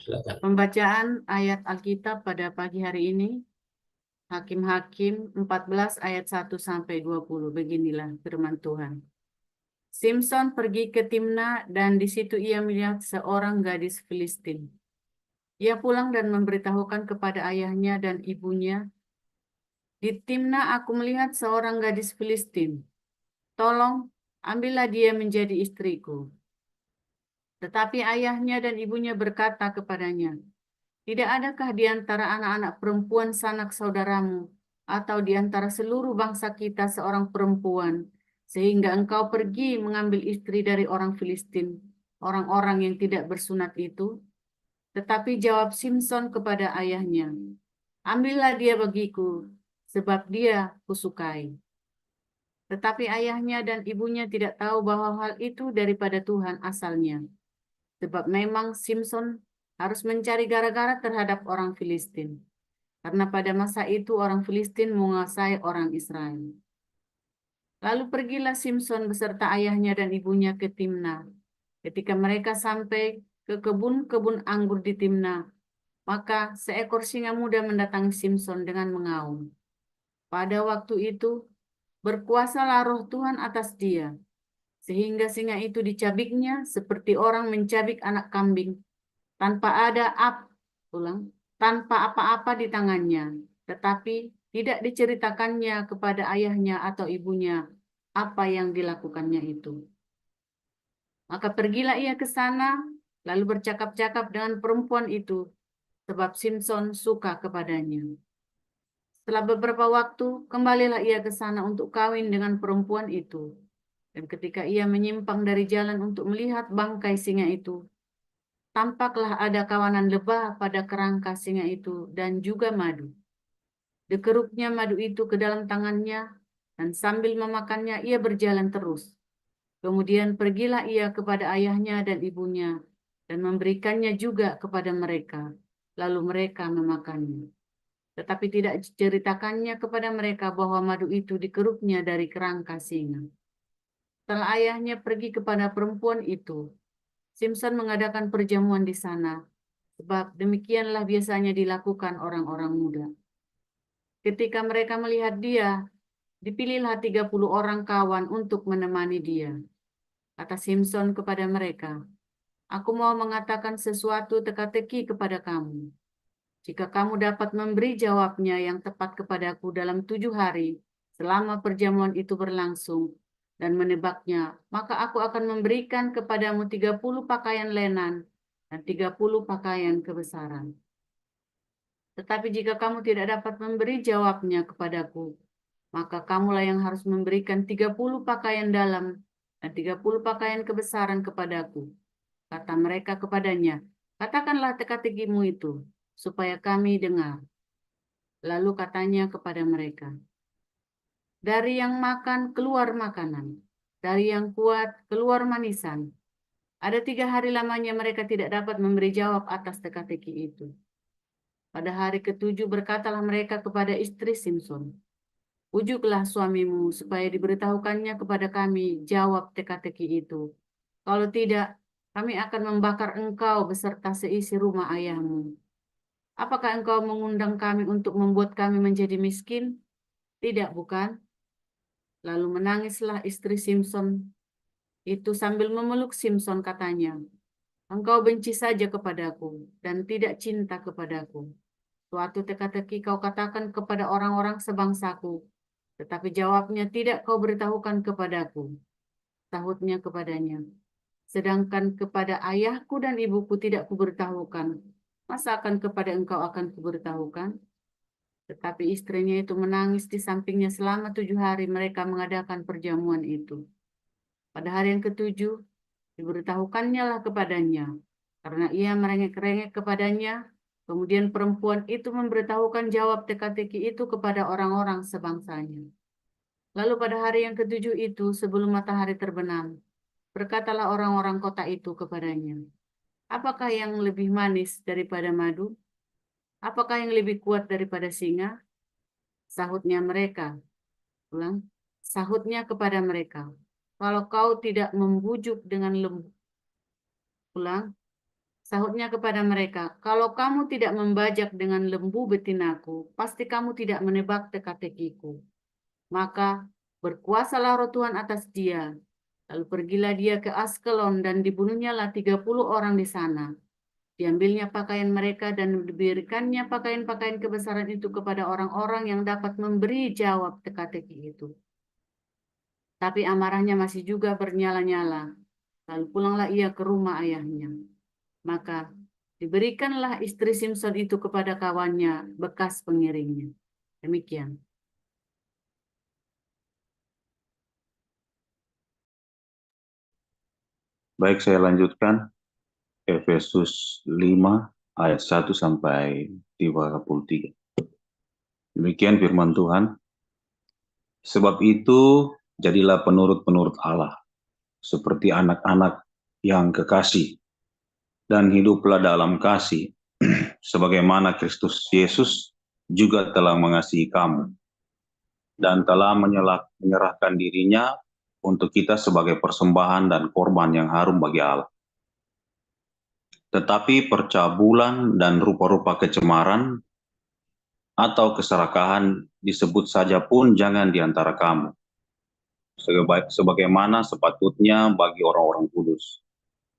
silakan. Pembacaan ayat Alkitab pada pagi hari ini, Hakim-Hakim 14 ayat 1 sampai 20. Beginilah firman Tuhan. Simson pergi ke Timna dan di situ ia melihat seorang gadis Filistin. Ia pulang dan memberitahukan kepada ayahnya dan ibunya, "Di Timna aku melihat seorang gadis Filistin. Tolong, ambillah dia menjadi istriku." Tetapi ayahnya dan ibunya berkata kepadanya, "Tidak adakah di antara anak-anak perempuan sanak saudaramu atau di antara seluruh bangsa kita seorang perempuan, sehingga engkau pergi mengambil istri dari orang Filistin, orang-orang yang tidak bersunat itu?" Tetapi jawab Simson kepada ayahnya, "Ambillah dia bagiku, sebab dia kusukai." Tetapi ayahnya dan ibunya tidak tahu bahwa hal itu daripada Tuhan asalnya, sebab memang Simson harus mencari gara-gara terhadap orang Filistin, karena pada masa itu orang Filistin menguasai orang Israel. Lalu pergilah Simson beserta ayahnya dan ibunya ke Timna. Ketika mereka sampai ke kebun-kebun anggur di Timna, maka seekor singa muda mendatangi Simson dengan mengaum. Pada waktu itu, berkuasalah roh Tuhan atas dia, sehingga singa itu dicabiknya seperti orang mencabik anak kambing, tanpa ada tanpa apa-apa di tangannya, tetapi tidak diceritakannya kepada ayahnya atau ibunya apa yang dilakukannya itu. Maka pergilah ia ke sana, lalu bercakap-cakap dengan perempuan itu, sebab Simson suka kepadanya. Setelah beberapa waktu, kembalilah ia ke sana untuk kawin dengan perempuan itu. Dan ketika ia menyimpang dari jalan untuk melihat bangkai singa itu, tampaklah ada kawanan lebah pada kerangka singa itu dan juga madu. Dikeruknya madu itu ke dalam tangannya, dan sambil memakannya ia berjalan terus. Kemudian pergilah ia kepada ayahnya dan ibunya, dan memberikannya juga kepada mereka. Lalu mereka memakannya. Tetapi tidak diceritakannya kepada mereka bahwa madu itu dikeruknya dari kerangka singa. Setelah ayahnya pergi kepada perempuan itu, Simson mengadakan perjamuan di sana, sebab demikianlah biasanya dilakukan orang-orang muda. Ketika mereka melihat dia, dipilihlah 30 orang kawan untuk menemani dia. Kata Simson kepada mereka, "Aku mau mengatakan sesuatu teka-teki kepada kamu. Jika kamu dapat memberi jawabnya yang tepat kepadaku dalam 7 hari, selama perjamuan itu berlangsung, dan menebaknya, maka aku akan memberikan kepadamu 30 pakaian lenan dan 30 pakaian kebesaran. Tetapi jika kamu tidak dapat memberi jawabnya kepadaku, maka kamulah yang harus memberikan 30 pakaian dalam dan 30 pakaian kebesaran kepadaku." Kata mereka kepadanya, "Katakanlah teka-tekimu itu, supaya kami dengar." Lalu katanya kepada mereka, "Dari yang makan keluar makanan, dari yang kuat keluar manisan." Ada 3 hari lamanya mereka tidak dapat memberi jawab atas teka-teki itu. Pada hari ke-7 berkatalah mereka kepada istri Simson, "Ujuklah suamimu supaya diberitahukannya kepada kami jawab teka-teki itu. Kalau tidak, kami akan membakar engkau beserta seisi rumah ayahmu. Apakah engkau mengundang kami untuk membuat kami menjadi miskin? Tidak, bukan?" Lalu menangislah istri Simson itu sambil memeluk Simson, katanya, "Engkau benci saja kepadaku dan tidak cinta kepadaku. Suatu teka-teki kau katakan kepada orang-orang sebangsaku, tetapi jawabnya tidak kau beritahukan kepadaku." Sahutnya kepadanya, "Sedangkan kepada ayahku dan ibuku tidak kuberitahukan, masa akan kepada engkau akan kuberitahukan?" Tetapi istrinya itu menangis di sampingnya selama 7 hari mereka mengadakan perjamuan itu. Pada hari yang ke-7, diberitahukannya lah kepadanya, karena ia merengek-rengek kepadanya. Kemudian perempuan itu memberitahukan jawab teka-teki itu kepada orang-orang sebangsanya. Lalu pada hari yang ke-7 itu, sebelum matahari terbenam, berkatalah orang-orang kota itu kepadanya, "Apakah yang lebih manis daripada madu? Apakah yang lebih kuat daripada singa?" Sahutnya mereka, ulang, Sahutnya kepada mereka, "Kalau kau tidak membujuk dengan lembut," ulang, Sahutnya kepada mereka, kalau kamu tidak membajak dengan lembu betinaku, pasti kamu tidak menebak teka-tekiku. Maka berkuasalah roh Tuhan atas dia. Lalu pergilah dia ke Askelon dan dibunuhnyalah 30 orang di sana. Diambilnya pakaian mereka dan diberikannya pakaian-pakaian kebesaran itu kepada orang-orang yang dapat memberi jawab teka-teki itu. Tapi amarahnya masih juga bernyala-nyala. Lalu pulanglah ia ke rumah ayahnya. Maka diberikanlah istri Simpson itu kepada kawannya, bekas pengiringnya. Demikian. Baik, saya lanjutkan. Efesus 5 ayat 1 sampai 33. Demikian firman Tuhan. Sebab itu, jadilah penurut-penurut Allah, seperti anak-anak yang kekasih, dan hiduplah dalam kasih, sebagaimana Kristus Yesus juga telah mengasihi kamu, dan telah menyerahkan dirinya untuk kita sebagai persembahan dan korban yang harum bagi Allah. Tetapi percabulan dan rupa-rupa kecemaran atau keserakahan disebut saja pun jangan di antara kamu, sebagaimana sepatutnya bagi orang-orang kudus.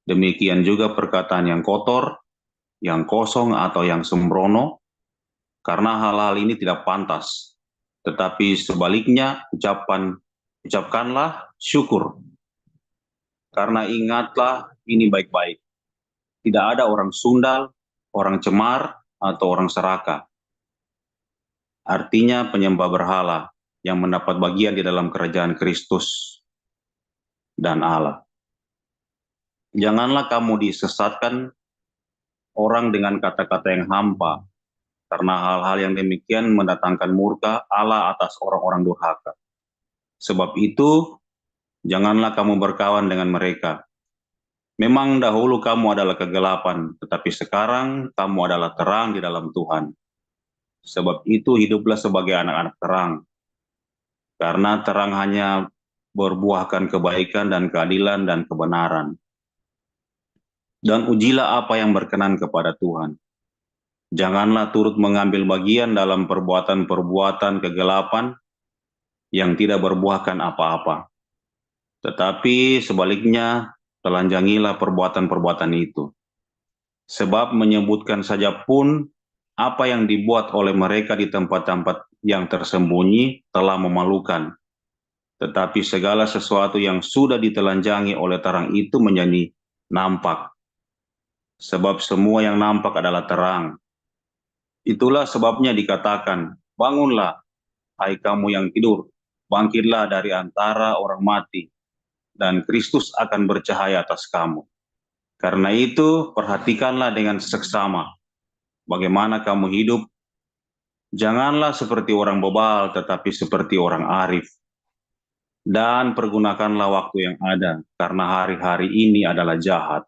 Demikian juga perkataan yang kotor, yang kosong atau yang sembrono, karena hal-hal ini tidak pantas. Tetapi sebaliknya ucapkanlah syukur. Karena ingatlah ini baik-baik. Tidak ada orang sundal, orang cemar, atau orang serakah. Artinya penyembah berhala yang mendapat bagian di dalam kerajaan Kristus dan Allah. Janganlah kamu disesatkan orang dengan kata-kata yang hampa, karena hal-hal yang demikian mendatangkan murka Allah atas orang-orang durhaka. Sebab itu, janganlah kamu berkawan dengan mereka. Memang dahulu kamu adalah kegelapan, tetapi sekarang kamu adalah terang di dalam Tuhan. Sebab itu hiduplah sebagai anak-anak terang, karena terang hanya berbuahkan kebaikan dan keadilan dan kebenaran. Dan ujilah apa yang berkenan kepada Tuhan. Janganlah turut mengambil bagian dalam perbuatan-perbuatan kegelapan yang tidak berbuahkan apa-apa. Tetapi sebaliknya, telanjangilah perbuatan-perbuatan itu. Sebab menyebutkan saja pun apa yang dibuat oleh mereka di tempat-tempat yang tersembunyi telah memalukan. Tetapi segala sesuatu yang sudah ditelanjangi oleh terang itu menjadi nampak. Sebab semua yang nampak adalah terang. Itulah sebabnya dikatakan, bangunlah, hai kamu yang tidur, bangkitlah dari antara orang mati, dan Kristus akan bercahaya atas kamu. Karena itu, perhatikanlah dengan seksama bagaimana kamu hidup. Janganlah seperti orang bebal, tetapi seperti orang arif. Dan pergunakanlah waktu yang ada, karena hari-hari ini adalah jahat.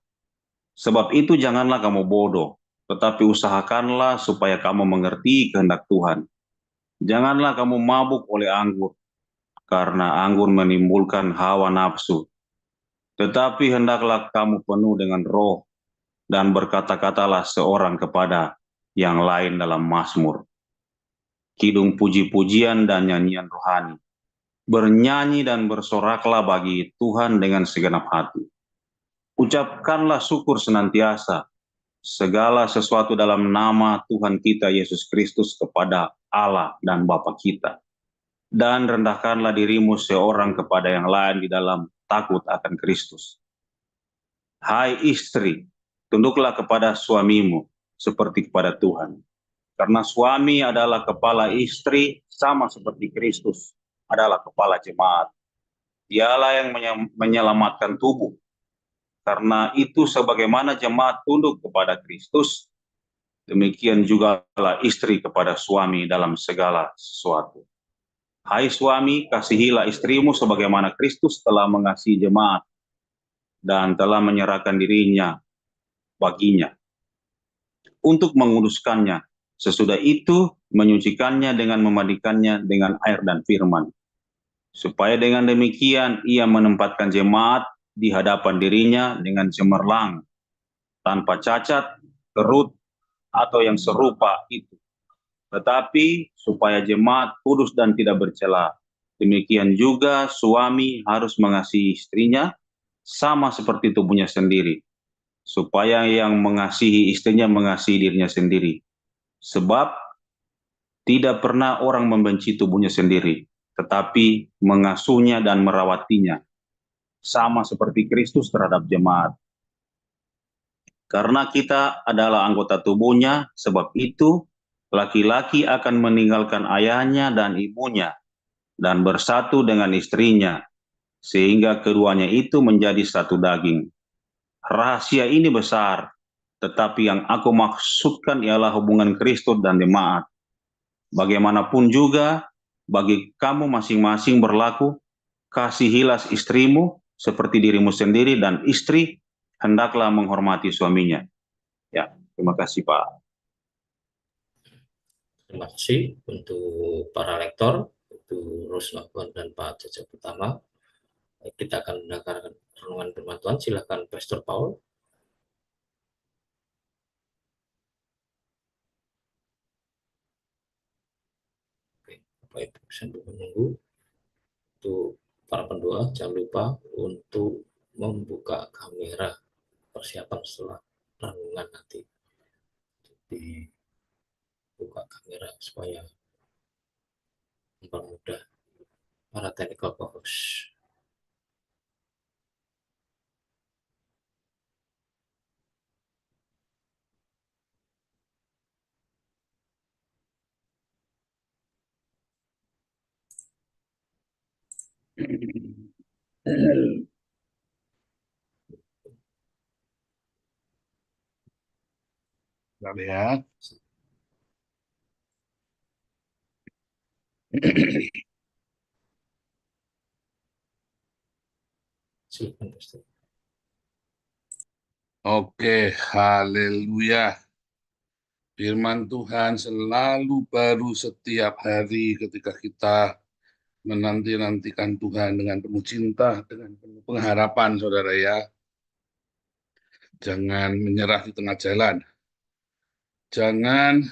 Sebab itu janganlah kamu bodoh, tetapi usahakanlah supaya kamu mengerti kehendak Tuhan. Janganlah kamu mabuk oleh anggur, karena anggur menimbulkan hawa nafsu. Tetapi hendaklah kamu penuh dengan roh, dan berkata-katalah seorang kepada yang lain dalam mazmur, kidung puji-pujian dan nyanyian rohani. Bernyanyi dan bersoraklah bagi Tuhan dengan segenap hati. Ucapkanlah syukur senantiasa, segala sesuatu dalam nama Tuhan kita Yesus Kristus kepada Allah dan Bapa kita. Dan rendahkanlah dirimu seorang kepada yang lain di dalam takut akan Kristus. Hai istri, tunduklah kepada suamimu seperti kepada Tuhan. Karena suami adalah kepala istri sama seperti Kristus adalah kepala jemaat. Dialah yang menyelamatkan tubuh. Karena itu sebagaimana jemaat tunduk kepada Kristus, demikian jugalah istri kepada suami dalam segala sesuatu. Hai suami, kasihilah istrimu sebagaimana Kristus telah mengasihi jemaat dan telah menyerahkan dirinya baginya untuk menguduskannya. Sesudah itu menyucikannya dengan memandikannya dengan air dan firman. Supaya dengan demikian ia menempatkan jemaat di hadapan dirinya dengan cemerlang tanpa cacat, kerut, atau yang serupa itu. Tetapi supaya jemaat kudus dan tidak bercela. Demikian juga suami harus mengasihi istrinya sama seperti tubuhnya sendiri. Supaya yang mengasihi istrinya mengasihi dirinya sendiri. Sebab tidak pernah orang membenci tubuhnya sendiri, tetapi mengasuhnya dan merawatinya. Sama seperti Kristus terhadap jemaat. Karena kita adalah anggota tubuhnya, sebab itu laki-laki akan meninggalkan ayahnya dan ibunya dan bersatu dengan istrinya, sehingga keduanya itu menjadi satu daging. Rahasia ini besar, tetapi yang aku maksudkan ialah hubungan Kristus dan jemaat. Bagaimanapun juga, bagi kamu masing-masing berlaku, kasihilah istrimu seperti dirimu sendiri, dan istri hendaklah menghormati suaminya. Ya, terima kasih Pak. Terima kasih untuk para lektor, untuk Rusnakon dan Pak Cecep Utama. Kita akan mendengarkan renungan firman Tuhan. Silakan Pastor Paul. Oke, Bapak Ibu sambil menunggu. Untuk para pendoa, jangan lupa untuk membuka kamera persiapan setelah renungan nanti. Dibuka kamera supaya mempermudah para technical co-host. Kita lihat. Silakan Pastor. Oke, haleluya. Firman Tuhan selalu baru setiap hari ketika kita menanti-nantikan Tuhan dengan penuh cinta, dengan penuh pengharapan, saudara ya. Jangan menyerah di tengah jalan. Jangan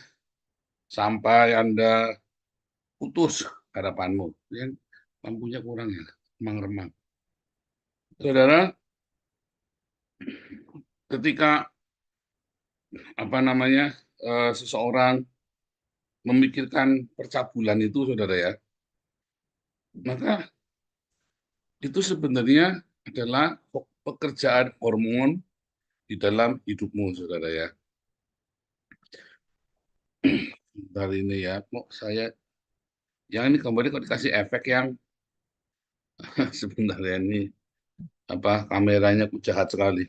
sampai Anda putus harapanmu. Yang lampunya kurang ya, remang-remang. Saudara, ketika seseorang memikirkan percabulan itu, saudara ya, maka itu sebenarnya adalah pekerjaan hormon di dalam hidupmu, saudara ya. Dari ini ya, yang ini kembali kok dikasih efek yang sebenarnya ini kameranya jahat sekali.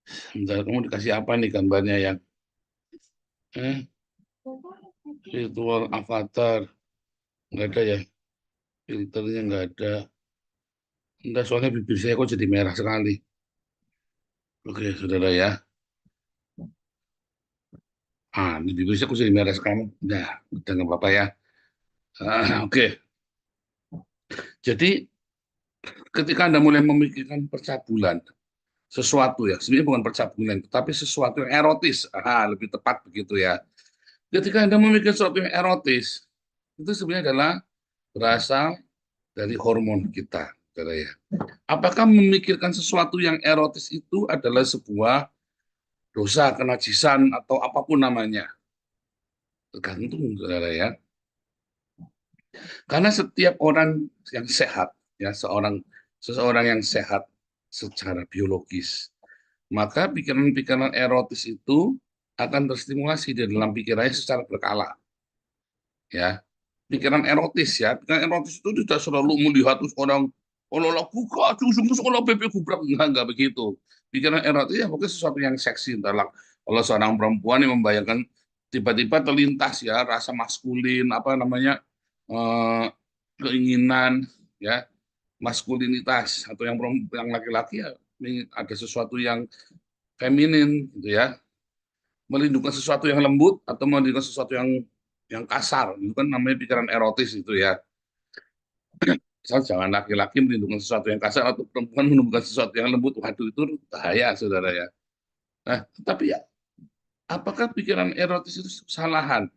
Sebentar, kamu dikasih apa nih gambarnya yang virtual avatar, nggak ada ya, filternya nggak ada. Enggak, soalnya bibir saya kok jadi merah sekali. Oke, saudara ya. Ini bibir saya kok jadi merah sekali. Udah nggak apa-apa ya. Oke. Jadi ketika Anda mulai memikirkan percabulan, sesuatu ya, sebenarnya bukan percabulan, tapi sesuatu yang erotis, lebih tepat begitu ya. Ketika Anda memikirkan sesuatu yang erotis, itu sebenarnya adalah berasal dari hormon kita, saudara ya. Apakah memikirkan sesuatu yang erotis itu adalah sebuah dosa, kenajisan, atau apapun namanya? Tergantung, saudara ya. Karena setiap orang yang sehat, ya seseorang yang sehat secara biologis, maka pikiran-pikiran erotis itu akan terstimulasi di dalam pikirannya secara berkala. Ya, pikiran erotis ya, pikiran erotis itu tidak selalu melihat orang buka terus orang bebek gubrak, enggak begitu. Pikiran erotis ya pokoknya sesuatu yang seksi. Kalau seorang perempuan yang membayangkan tiba-tiba terlintas ya rasa maskulin, keinginan ya maskulinitas, atau yang laki-laki ya ada sesuatu yang feminin gitu ya, melindungi sesuatu yang lembut atau melindungi sesuatu yang kasar, itu kan namanya pikiran erotis itu ya. Jangan laki-laki melindungi sesuatu yang kasar atau perempuan menemukan sesuatu yang lembut, waduh itu bahaya, saudara ya. Nah, tetapi ya, apakah pikiran erotis itu kesalahan?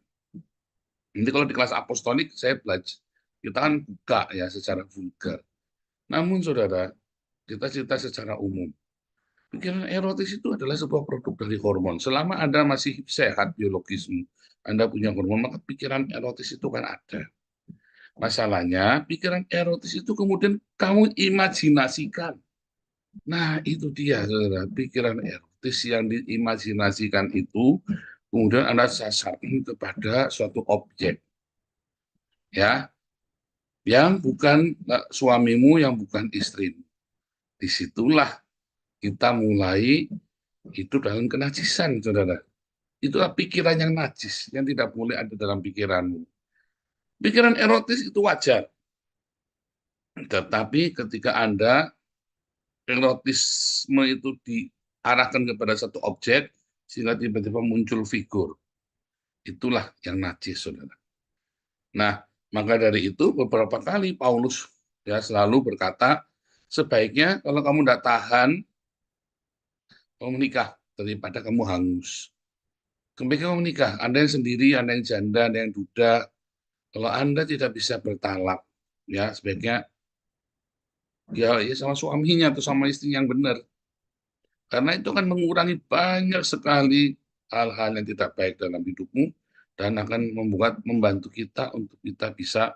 Nanti kalau di kelas apostolik saya belajar, kita kan buka ya secara vulgar. Namun saudara, kita cerita secara umum. Pikiran erotis itu adalah sebuah produk dari hormon. Selama Anda masih sehat biologismu, Anda punya hormon, maka pikiran erotis itu kan ada. Masalahnya, pikiran erotis itu kemudian kamu imajinasikan. Nah, itu dia, saudara. Pikiran erotis yang diimajinasikan itu, kemudian Anda sasarkan kepada suatu objek. Ya, yang bukan suamimu, yang bukan istrimu. Disitulah kita mulai hidup dalam kenajisan, saudara. Itulah pikiran yang najis, yang tidak boleh ada dalam pikiranmu. Pikiran erotis itu wajar. Tetapi ketika Anda erotisme itu diarahkan kepada satu objek, sehingga tiba-tiba muncul figur. Itulah yang najis, saudara. Nah, maka dari itu beberapa kali Paulus ya selalu berkata, sebaiknya kalau kamu tidak tahan, kamu menikah daripada kamu hangus. Kemudian kamu menikah, Anda yang sendiri, Anda yang janda, Anda yang duda. Kalau Anda tidak bisa bertalak, ya sebaiknya ya sama suaminya atau sama istri yang benar. Karena itu akan mengurangi banyak sekali hal-hal yang tidak baik dalam hidupmu dan akan membantu kita untuk kita bisa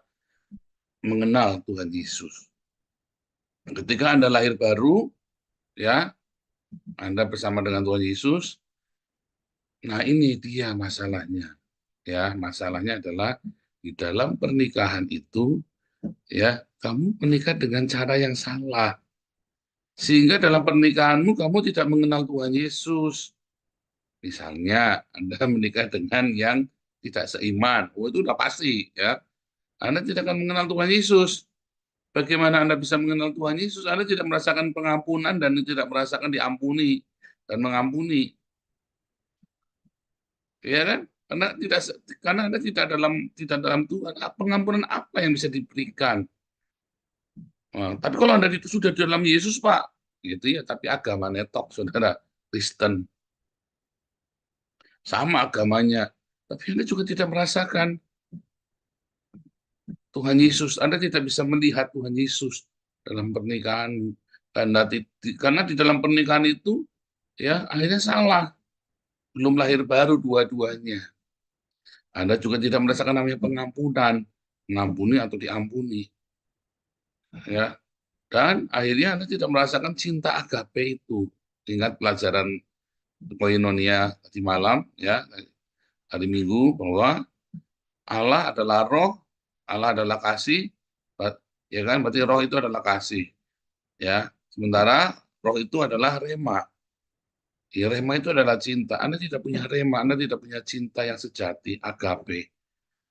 mengenal Tuhan Yesus. Ketika Anda lahir baru, ya, Anda bersama dengan Tuhan Yesus. Nah, ini dia masalahnya. Ya, masalahnya adalah di dalam pernikahan itu, ya, kamu menikah dengan cara yang salah. Sehingga dalam pernikahanmu kamu tidak mengenal Tuhan Yesus. Misalnya Anda menikah dengan yang tidak seiman, itu udah pasti, ya. Anda tidak akan mengenal Tuhan Yesus. Bagaimana Anda bisa mengenal Tuhan Yesus? Anda tidak merasakan pengampunan dan tidak merasakan diampuni dan mengampuni. Ya kan? Karena Anda tidak dalam Tuhan, pengampunan apa yang bisa diberikan? Nah, tapi kalau Anda itu sudah dalam Yesus, Pak, gitu ya, tapi agama netok, saudara, Kristen. Sama agamanya, tapi Anda juga tidak merasakan Tuhan Yesus. Anda tidak bisa melihat Tuhan Yesus dalam pernikahan. Karena di dalam pernikahan itu, ya akhirnya salah. Belum lahir baru dua-duanya. Anda juga tidak merasakan namanya pengampunan, mengampuni atau diampuni. Ya. Dan akhirnya Anda tidak merasakan cinta agape itu. Ingat pelajaran koinonia tadi malam, ya, hari Minggu, bahwa Allah adalah roh, Allah adalah kasih, ya kan? Berarti roh itu adalah kasih, ya. Sementara roh itu adalah rema. Ya, rema itu adalah cinta. Anda tidak punya rema, Anda tidak punya cinta yang sejati, agape.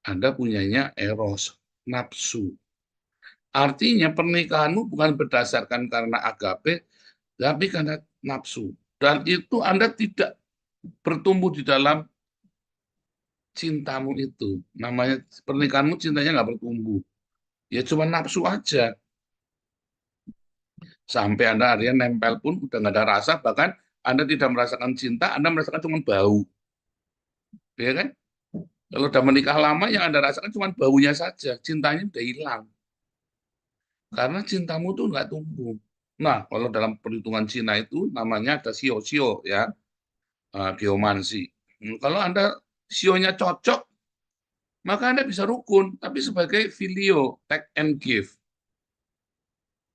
Anda punyanya eros, nafsu. Artinya pernikahanmu bukan berdasarkan karena agape, tapi karena nafsu. Dan itu Anda tidak bertumbuh di dalam cintamu itu. Namanya pernikahanmu cintanya nggak bertumbuh. Ya cuma nafsu aja. Sampai Anda akhirnya nempel pun udah nggak ada rasa, bahkan Anda tidak merasakan cinta, Anda merasakan cuma bau. Ya kan? Kalau udah menikah lama, yang Anda rasakan cuma baunya saja. Cintanya udah hilang. Karena cintamu tuh nggak tumbuh. Nah, kalau dalam perhitungan Cina itu namanya ada sio-sio, ya, geomansi. Kalau Anda sionya cocok, maka Anda bisa rukun, tapi sebagai filio, take and give.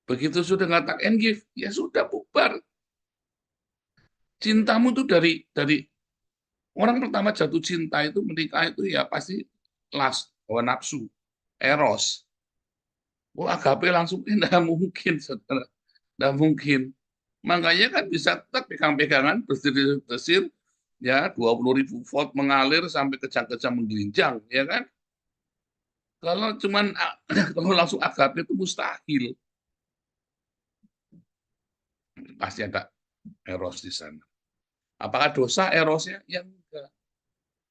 Begitu sudah nggak take and give, ya sudah bubar. Cintamu tuh dari orang pertama jatuh cinta itu menikah itu ya pasti lust, hawa nafsu, eros. Oh, agape langsung tidak mungkin, saudara. Tidak mungkin. Makanya kan bisa tetap pegang-pegangan, bersir-bersir, ya 20.000 volt mengalir sampai kejang-kejang menggelinjang, ya kan? Kalau cuman kalau langsung agape itu mustahil. Pasti ada eros di sana. Apakah dosa erosnya? Ya enggak.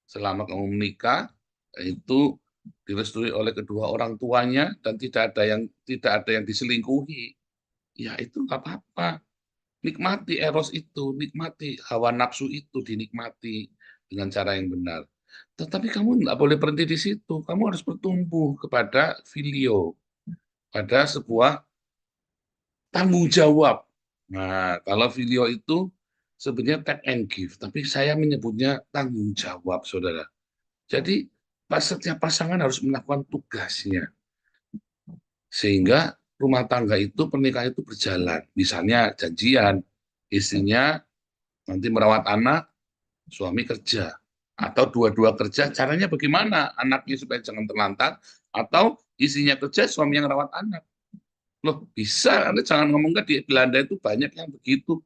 Selama kamu menikah, itu direstui oleh kedua orang tuanya dan tidak ada yang diselingkuhi, ya itu nggak apa-apa. nikmati eros itu, nikmati hawa nafsu itu, dinikmati dengan cara yang benar. Tetapi kamu nggak boleh berhenti di situ. Kamu harus bertumbuh kepada filio, pada sebuah tanggung jawab. Nah, kalau filio itu sebenarnya take and give, tapi saya menyebutnya tanggung jawab, saudara. Jadi setiap pasangan harus melakukan tugasnya, sehingga rumah tangga itu, pernikahan itu berjalan. Misalnya janjian, istrinya nanti merawat anak, suami kerja. Atau dua-dua kerja, caranya bagaimana? Anaknya supaya jangan terlantar, atau istrinya kerja, suami yang rawat anak. Loh, bisa, Anda jangan ngomong di Belanda itu banyak yang begitu.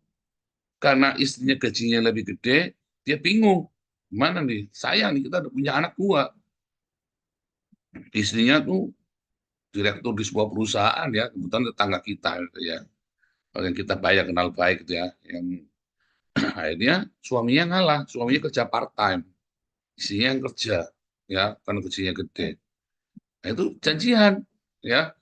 Karena istrinya gajinya lebih gede, dia bingung. Gimana nih? Sayang nih, kita udah punya anak dua. Istrinya tuh direktur di sebuah perusahaan ya, kebetulan tetangga kita gitu ya. Kalau yang kita bayar kenal baik gitu ya. Yang akhirnya suaminya ngalah, suaminya kerja part time, istrinya yang kerja ya, karena gajinya gede. Nah, itu janjian ya.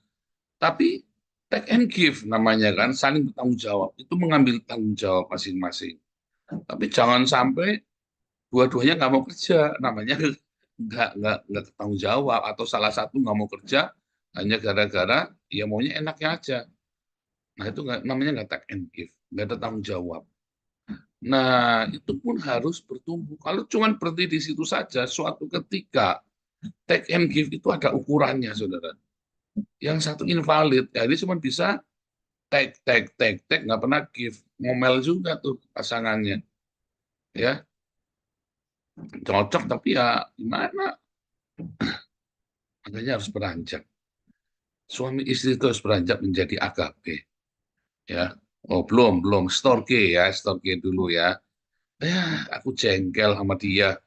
Tapi take and give namanya kan, saling bertanggung jawab. Itu mengambil tanggung jawab masing-masing. Tapi jangan sampai dua-duanya nggak mau kerja, namanya nggak bertanggung jawab, atau salah satu nggak mau kerja hanya gara-gara ya maunya enaknya aja. Nah itu namanya nggak take and give, nggak ada tanggung jawab. Nah itu pun harus bertumbuh. Kalau cuma berhenti di situ saja, suatu ketika take and give itu ada ukurannya, saudara. Yang satu invalid, ya ini cuma bisa take, nggak pernah give, ngomel juga tuh pasangannya, ya cocok tapi ya gimana, makanya harus beranjak. Suami istri itu harus beranjak menjadi agape, ya. Oh belum storge ya, storge dulu ya. Aku jengkel sama dia,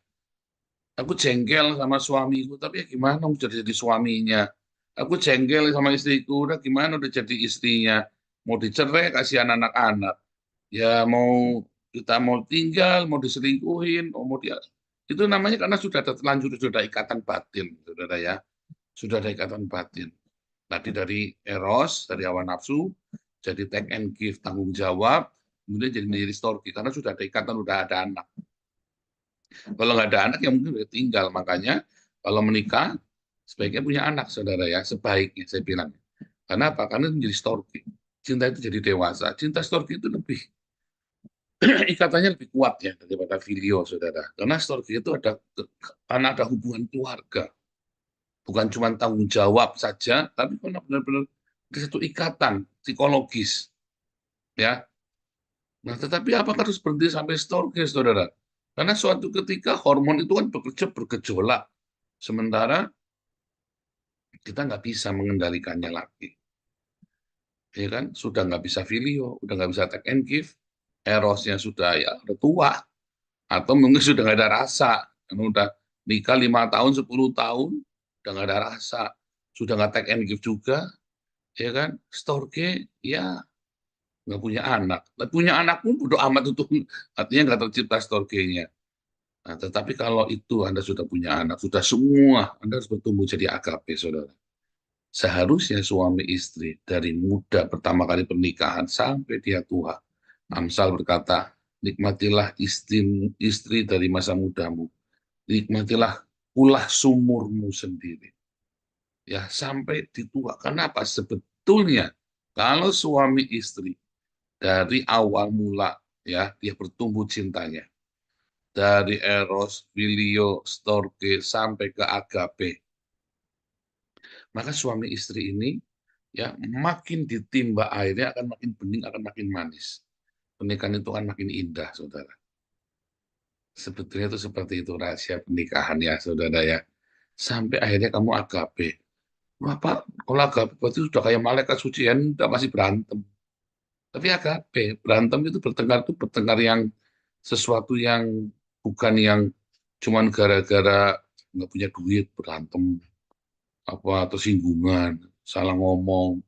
aku jengkel sama suamiku, tapi ya gimana udah jadi suaminya. Aku jengkel sama istriku, udah gimana udah jadi istrinya. Mau dicerai kasihan anak-anak. Ya mau kita mau tinggal, mau diselingkuhin, mau dia. Itu namanya karena sudah ada terlanjur, sudah ada ikatan batin, saudara ya. Sudah ada ikatan batin. Tadi dari eros, dari hawa nafsu, jadi take and give, tanggung jawab, kemudian jadi menjadi storge, karena sudah ada ikatan, sudah ada anak. Kalau nggak ada anak, ya mungkin udah tinggal. Makanya kalau menikah, sebaiknya punya anak, saudara ya, sebaiknya saya bilang. Karena apa? Karena itu menjadi storge. Cinta itu jadi dewasa. Cinta storge itu lebih, ikatannya lebih kuat ya daripada filio, saudara. Karena storge itu karena ada hubungan keluarga. Bukan cuma tanggung jawab saja, tapi benar-benar ada satu ikatan psikologis, ya. Nah, tetapi apakah harus berhenti sampai storge, saudara? Karena suatu ketika hormon itu kan bekerja bergejolak, sementara kita nggak bisa mengendalikannya lagi, ya kan? Sudah nggak bisa filio, udah nggak bisa take and give, erosnya sudah ya udah tua, atau mungkin sudah nggak ada rasa, karena udah nikah 5 tahun, 10 tahun, udah nggak ada rasa, sudah nggak take and give juga, ya kan? Storge, ya nggak punya anak. Punya anak pun bodo amat itu, artinya nggak tercipta storge-nya. Nah, tetapi kalau itu Anda sudah punya anak, sudah semua, Anda harus bertumbuh jadi agape, saudara. Seharusnya suami istri dari muda pertama kali pernikahan sampai dia tua. Amsal berkata, nikmatilah istri dari masa mudamu. Nikmatilah ulah sumurmu sendiri. Ya, sampai ditua. Kenapa? Sebetulnya kalau suami istri dari awal mula ya dia bertumbuh cintanya. Dari eros, filio, storge sampai ke agape. Maka suami istri ini ya makin ditimba airnya akan makin bening, akan makin manis. Pernikahan itu akan makin indah, saudara. Sebetulnya itu seperti itu rahasia pernikahan ya, saudara ya. Sampai akhirnya kamu agape. Apa? Kalau agape berarti sudah kayak malaikat suci ya, enggak, masih berantem. Tapi agape, berantem itu bertengkar yang sesuatu yang bukan yang cuman gara-gara nggak punya duit berantem, apa tersinggungan, salah ngomong.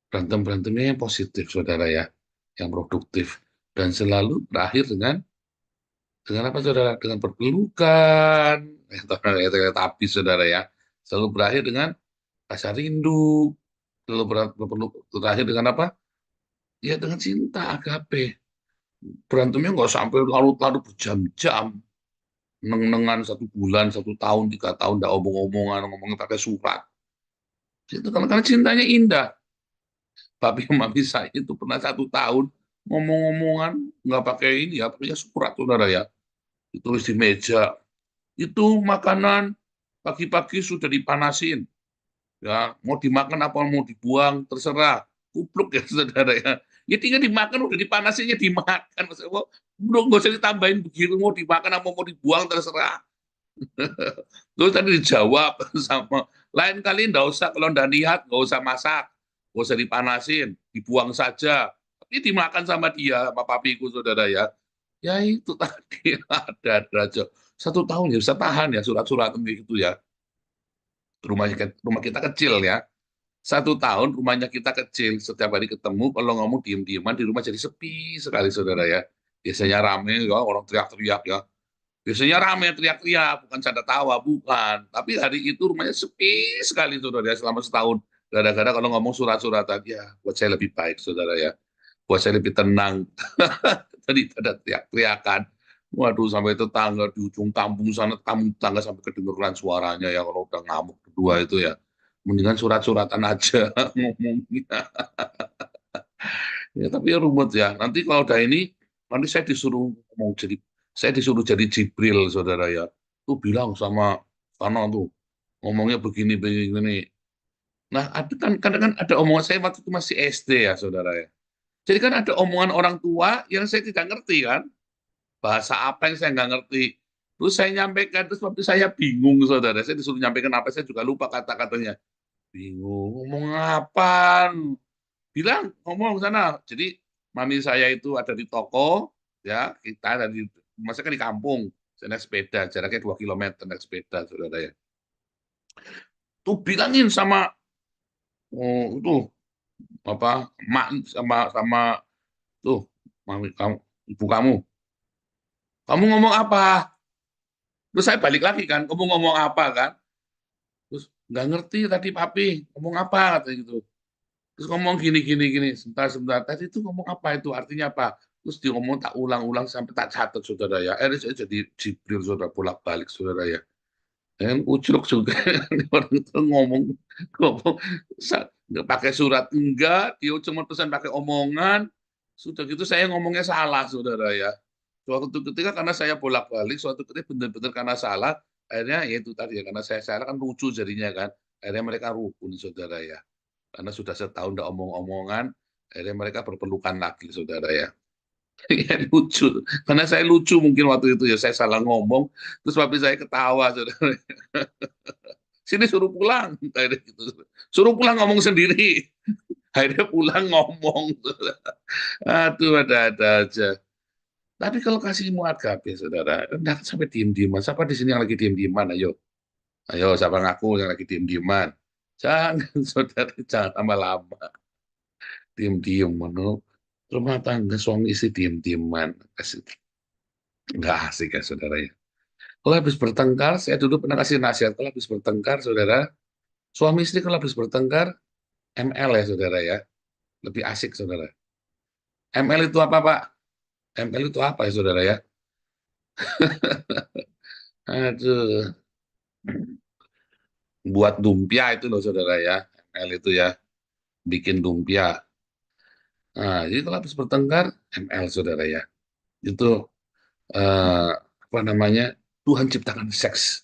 Berantem-berantemnya yang positif, saudara ya, yang produktif, dan selalu berakhir dengan apa, saudara? Dengan berpelukan, tapi saudara ya, selalu berakhir dengan rasa rindu, selalu berakhir dengan apa? Ya dengan cinta agape. Berantemnya nggak sampai larut-larut berjam-jam. Neng-nengan 1 bulan, 1 tahun, 3 tahun, nggak omong-omongan, ngomongnya pakai surat. Itu karena cintanya indah. Tapi mami saya itu pernah 1 tahun ngomong-ngomongan nggak pakai ini ya, pakai surat saudara ya. Ditulis di meja. Itu makanan pagi-pagi sudah dipanasin. Ya, mau dimakan apa mau dibuang terserah. Kupluk ya saudara ya. Ya tinggal dimakan udah dipanasinnya dimakan. Maksudnya, belum nggak usah ditambahin begitu mau dimakan apa mau dibuang terserah. Terus tadi dijawab sama lain kali nggak usah kalau nggak niat nggak usah masak, nggak usah dipanasin, dibuang saja. Tapi dimakan sama dia sama papiku saudara ya. Ya itu tadi ada aja 1 tahun ya bisa tahan ya surat-surat gitu ya. Rumah kita kecil ya. 1 tahun rumahnya kita kecil, setiap hari ketemu, kalau ngomong diem-dieman di rumah jadi sepi sekali saudara ya. Biasanya rame ya, orang teriak-teriak ya. Biasanya rame teriak-teriak, bukan canda tawa, bukan. Tapi hari itu rumahnya sepi sekali saudara ya, selama setahun. Gara-gara kalau ngomong surat-suratan, ya buat saya lebih baik saudara ya. Buat saya lebih tenang. Tadi ada teriak-teriakan. Waduh, sampai tetangga di ujung kampung sana, kampung tetangga sampai kedengeran suaranya ya kalau udah ngamuk berdua itu ya. Mendingan surat-suratan aja ngomongnya. Ya, tapi ya rumet ya. Nanti kalau udah ini, nanti saya disuruh ngomong jadi, saya disuruh jadi Jibril, saudara ya. Tuh bilang sama sana tuh, ngomongnya begini, begini. Nah, kan kadang kan ada omongan saya waktu itu masih SD ya, saudara ya. Jadi kan ada omongan orang tua yang saya tidak ngerti kan, bahasa apa yang saya nggak ngerti. Terus saya nyampaikan, terus waktu saya bingung, saudara. Saya disuruh nyampaikan apa, saya juga lupa kata-katanya. Bingung, ngomong apa? Bilang ngomong sana. Jadi mami saya itu ada di toko, ya kita ada di, masa kan di kampung, saya naik sepeda, jaraknya 2 kilometer naik sepeda, saudara ya. Tuh bilangin sama itu apa mak sama sama tuh mami kamu, ibu kamu ngomong apa? Terus saya balik lagi kan, kamu ngomong apa kan? Terus nggak ngerti tadi papi ngomong apa kata gitu. Terus ngomong gini gini gini, sebentar tadi itu ngomong apa itu artinya apa? Terus dia ngomong tak ulang-ulang sampai tak catat saudara ya. Saya jadi Jibril saudara bolak-balik saudara ya. Dan ucluk juga orang itu ngomong nggak pakai surat enggak, dia cuma pesan pakai omongan. Sudah gitu saya ngomongnya salah saudara ya. Suatu ketika karena saya bolak-balik, suatu ketika benar-benar karena salah, akhirnya ya itu tadi ya karena saya salah kan lucu jadinya kan. Akhirnya mereka rukun saudara ya. Karena sudah setahun tidak omong-omongan, akhirnya mereka berpelukan lagi, saudara ya. Ya lucu, karena saya lucu mungkin waktu itu ya saya salah ngomong, terus papi saya ketawa, saudara. Sini suruh pulang, akhirnya gitu. Suruh pulang ngomong sendiri, akhirnya pulang ngomong. Aduh ada-ada aja. Tapi kalau kasih muat gape, saudara, enggak sampai diem-dieman. Siapa di sini yang lagi diem-dieman? Ayo, ayo, siapa ngaku yang lagi diem-dieman? Jangan, saudara, jangan lama-lama. Diem-diem menurut rumah tangga suami istri diem-dieman nggak asik ya saudara ya. Kalau habis bertengkar, saya dulu pernah kasih nasihat, kalau habis bertengkar saudara, suami istri kalau habis bertengkar ML ya saudara ya, lebih asik saudara. ML itu apa Pak? ML itu apa ya saudara ya? Aduh, buat lumpia itu loh saudara ya, ML itu ya, bikin lumpia. Nah, jadi kalau habis bertengkar ML saudara ya, itu apa namanya, Tuhan ciptakan seks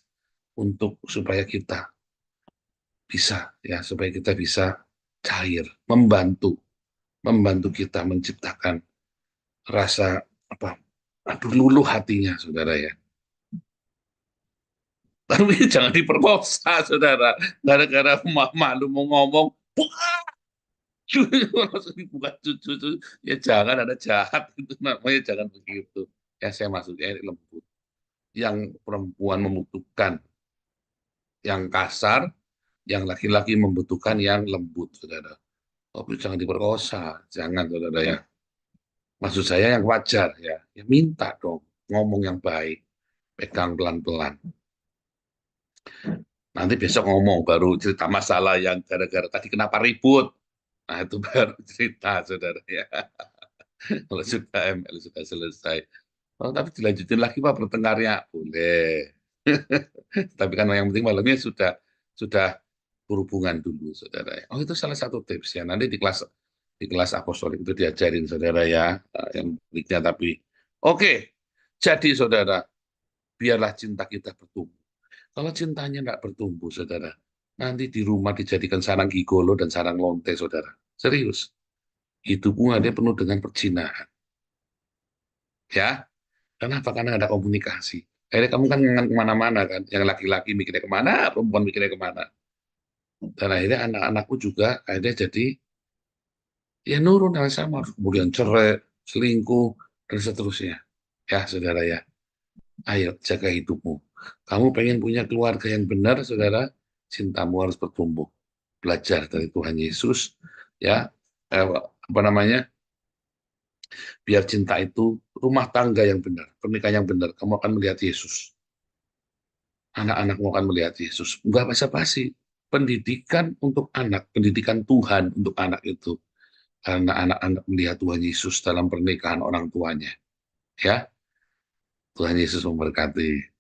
untuk supaya kita bisa ya supaya kita bisa cair, membantu kita menciptakan rasa apa, aduh luluh hatinya saudara ya. Tapi jangan diperkosa saudara, gara-gara malu mau ngomong buka langsung dibuka cucu ya, jangan ada jahat itu namanya, jangan begitu ya. Saya maksudnya ini lembut, yang perempuan membutuhkan yang kasar, yang laki-laki membutuhkan yang lembut, saudara. Tapi jangan diperkosa, jangan, saudara ya. Maksud saya yang wajar ya, ya minta dong, ngomong yang baik, pegang pelan-pelan. Nanti besok ngomong baru cerita masalah yang gara-gara tadi kenapa ribut. Nah, itu baru cerita, saudara ya. Kalau sudah ML sudah selesai. Oh, tapi dilanjutin lagi Pak bertengkarnya, boleh. Tapi kan yang penting malamnya sudah berhubungan dulu, saudara. Oh, itu salah satu tips ya. Nanti di kelas apostolik itu diajarin, saudara ya, yang berikutnya. Tapi oke, jadi saudara, biarlah cinta kita bertumbuh. Kalau cintanya nggak bertumbuh, saudara, nanti di rumah dijadikan sarang gigolo dan sarang lonte, saudara. Serius. Hidupmu ada penuh dengan perzinahan. Ya, kenapa? Karena ada komunikasi. Akhirnya kamu kan ngangan kemana-mana kan. Yang laki-laki mikirnya kemana, perempuan mikirnya kemana. Dan akhirnya anak-anakku juga akhirnya jadi ya nurun yang sama. Kemudian cerai, selingkuh, dan seterusnya. Ya, saudara ya. Ayo, jaga hidupmu. Kamu pengen punya keluarga yang benar, saudara, cintamu harus bertumbuh. Belajar dari Tuhan Yesus, ya, apa namanya, biar cinta itu rumah tangga yang benar, pernikahan yang benar. Kamu akan melihat Yesus. Anak-anakmu akan melihat Yesus. Enggak basa-basi. Pendidikan untuk anak, pendidikan Tuhan untuk anak itu. Karena anak-anak melihat Tuhan Yesus dalam pernikahan orang tuanya. Ya, Tuhan Yesus memberkati.